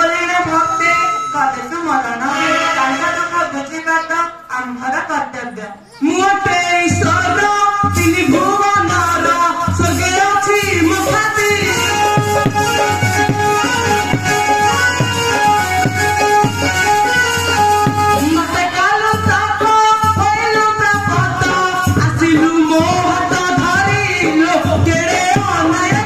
बोलिणे भक्ते कदेसु मरण तांका दुख बुझिबा तो आम्भर कर्तव्य मोटे ईश्वर तिनि भुवनर स्वर्गे अछि मुखाति मते कालो साथ होइलु प्रपत आसिलु मो हाथ धरिलु केड़े अनाय